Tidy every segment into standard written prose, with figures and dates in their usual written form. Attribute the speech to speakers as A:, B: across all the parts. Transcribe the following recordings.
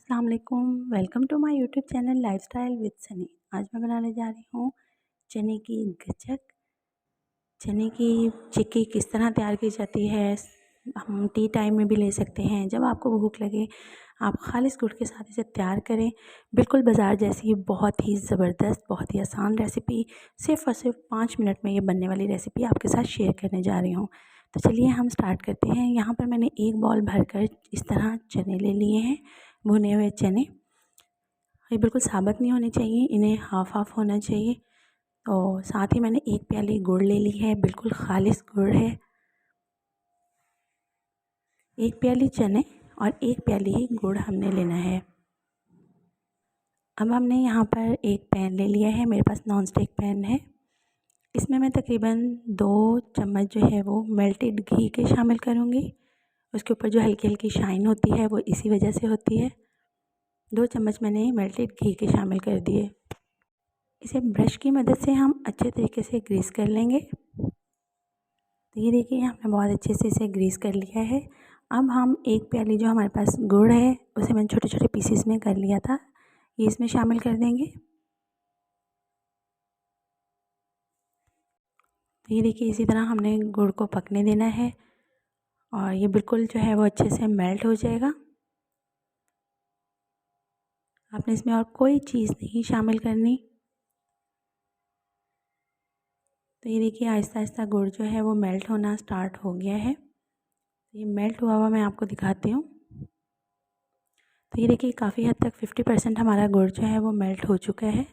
A: अस्सलाम वालेकुम। Welcome to my YouTube channel lifestyle with Sunny. आज मैं बनाने जा रही हूँ चने की गचक। चने की चिक्की किस तरह तैयार की जाती है, हम टी टाइम में भी ले सकते हैं। जब आपको भूख लगे आप खालिस गुड़ के साथ इसे तैयार करें। बिल्कुल बाज़ार जैसी बहुत ही ज़बरदस्त, बहुत ही आसान रेसिपी, सिर्फ़ और सिर्फ 5 मिनट में ये बनने वाली रेसिपी आपके साथ शेयर करने जा रही हूँ। तो चलिए हम स्टार्ट करते हैं। यहाँ पर मैंने एक बॉल भरकर इस तरह चने ले लिए हैं, भुने हुए चने। ये बिल्कुल साबुत नहीं होने चाहिए, इन्हें हाफ़ होना चाहिए। और साथ ही मैंने एक प्याली गुड़ ले ली है, बिल्कुल खालिस गुड़ है। एक प्याली चने और एक प्याली ही गुड़ हमने लेना है। अब हमने यहाँ पर एक पैन ले लिया है, मेरे पास नॉन स्टिक पैन है। इसमें मैं तकरीबन 2 चम्मच जो है वो मेल्टेड घी के शामिल करूँगी। उसके ऊपर जो हल्की हल्की शाइन होती है वो इसी वजह से होती है। 2 चम्मच मैंने मेल्टेड घी के शामिल कर दिए। इसे ब्रश की मदद से हम अच्छे तरीके से ग्रीस कर लेंगे। तो ये देखिए हमने बहुत अच्छे से इसे ग्रीस कर लिया है। अब हम एक प्याली जो हमारे पास गुड़ है उसे मैंने छोटे छोटे पीसेस में कर लिया था, ये इसमें शामिल कर देंगे। तो ये देखिए इसी तरह हमने गुड़ को पकने देना है और ये बिल्कुल जो है वो अच्छे से मेल्ट हो जाएगा। आपने इसमें और कोई चीज़ नहीं शामिल करनी। तो ये देखिए आहिस्ता आहिस्ता गुड़ जो है वो मेल्ट होना स्टार्ट हो गया है। ये मेल्ट हुआ हुआ मैं आपको दिखाती हूँ। तो ये देखिए काफ़ी हद तक 50% हमारा गुड़ जो है वो मेल्ट हो चुका है।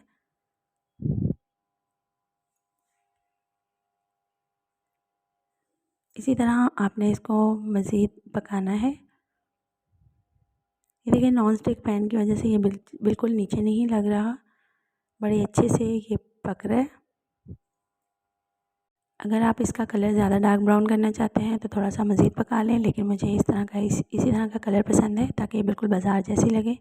A: इसी तरह आपने इसको मज़ीद पकाना है। ये देखिए नॉन स्टिक पैन की वजह से ये बिल्कुल नीचे नहीं लग रहा, बड़े अच्छे से ये पक रहा है। अगर आप इसका कलर ज़्यादा डार्क ब्राउन करना चाहते हैं तो थोड़ा सा मज़ीद पका लें, लेकिन मुझे इस तरह का इसी तरह का कलर पसंद है ताकि ये बिल्कुल बाज़ार जैसी लगे।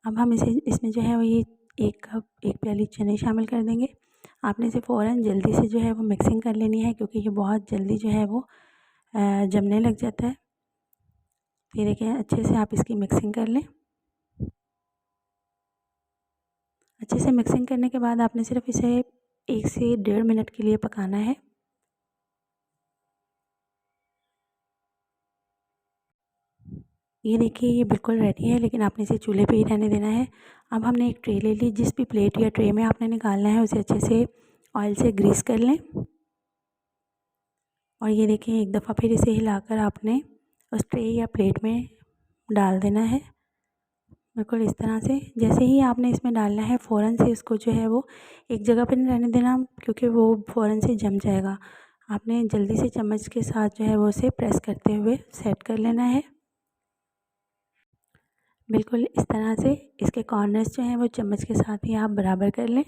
A: अब हम इसमें जो है वो ये एक प्याली चने शामिल कर देंगे। आपने इसे फ़ौरन जल्दी से जो है वो मिक्सिंग कर लेनी है, क्योंकि ये बहुत जल्दी जो है वो जमने लग जाता है। ये देखिए अच्छे से आप इसकी मिक्सिंग कर लें। अच्छे से मिक्सिंग करने के बाद आपने सिर्फ इसे 1 से 1.5 मिनट के लिए पकाना है। ये देखिए ये बिल्कुल रेडी है, लेकिन आपने इसे चूल्हे पे ही रहने देना है। अब हमने एक ट्रे ले ली, जिस भी प्लेट या ट्रे में आपने निकालना है उसे अच्छे से ऑयल से ग्रीस कर लें। और ये देखिए एक दफ़ा फिर इसे हिलाकर आपने उस ट्रे या प्लेट में डाल देना है, बिल्कुल इस तरह से। जैसे ही आपने इसमें डालना है फ़ौरन से इसको जो है वो एक जगह पर नहीं रहने देना, क्योंकि वो फ़ौरन से जम जाएगा। आपने जल्दी से चम्मच के साथ जो है वो उसे प्रेस करते हुए सेट कर लेना है। बिल्कुल इस तरह से इसके कॉर्नर्स जो हैं वो चम्मच के साथ ही आप बराबर कर लें।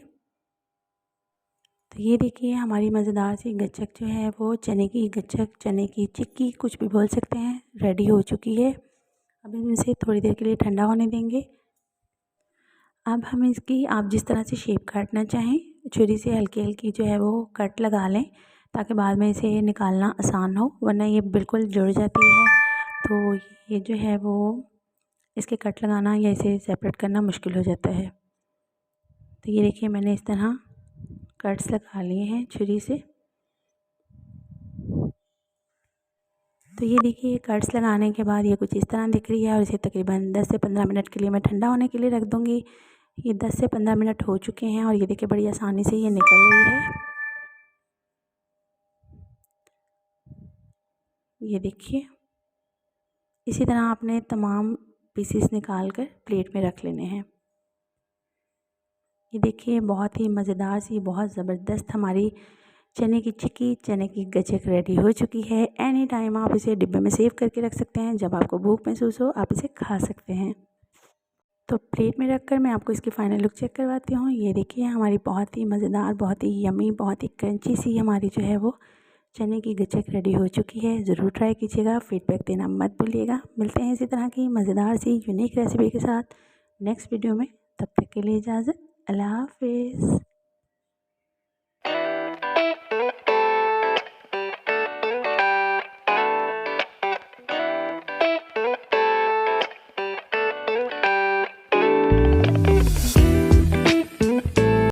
A: तो ये देखिए हमारी मज़ेदार सी गच्चक जो है वो चने की गच्चक, चने की चिक्की, कुछ भी बोल सकते हैं, रेडी हो चुकी है। अब हम इसे थोड़ी देर के लिए ठंडा होने देंगे। अब हम इसकी आप जिस तरह से शेप काटना चाहें, छुरी से हल्की हल्की जो है वो कट लगा लें, ताकि बाद में इसे निकालना आसान हो, वरना ये बिल्कुल जुड़ जाती है। तो ये जो है वो इसके कट लगाना या इसे सेपरेट करना मुश्किल हो जाता है। तो ये देखिए मैंने इस तरह कट्स लगा लिए हैं छुरी से। तो ये देखिए कट्स लगाने के बाद ये कुछ इस तरह दिख रही है, और इसे तकरीबन 10 से 15 मिनट के लिए मैं ठंडा होने के लिए रख दूँगी। ये 10 से 15 मिनट हो चुके हैं और ये देखिए बड़ी आसानी से ये निकल रही है। ये देखिए इसी तरह आपने तमाम पीसेस निकाल कर प्लेट में रख लेने हैं। ये देखिए बहुत ही मज़ेदार सी, बहुत ज़बरदस्त हमारी चने की चिक्की, चने की गचक रेडी हो चुकी है। एनी टाइम आप इसे डिब्बे में सेव करके रख सकते हैं, जब आपको भूख महसूस हो आप इसे खा सकते हैं। तो प्लेट में रखकर मैं आपको इसकी फ़ाइनल लुक चेक करवाती हूँ। ये देखिए हमारी बहुत ही मज़ेदार, बहुत ही यम्मी, बहुत ही क्रंची सी हमारी जो है वो चने की गचक रेडी हो चुकी है। ज़रूर ट्राई कीजिएगा, फ़ीडबैक देना मत भूलिएगा। मिलते हैं इसी तरह की मज़ेदार सी यूनिक रेसिपी के साथ नेक्स्ट वीडियो में। तब तक के लिए इजाज़त, अल्लाह हाफ़िज़।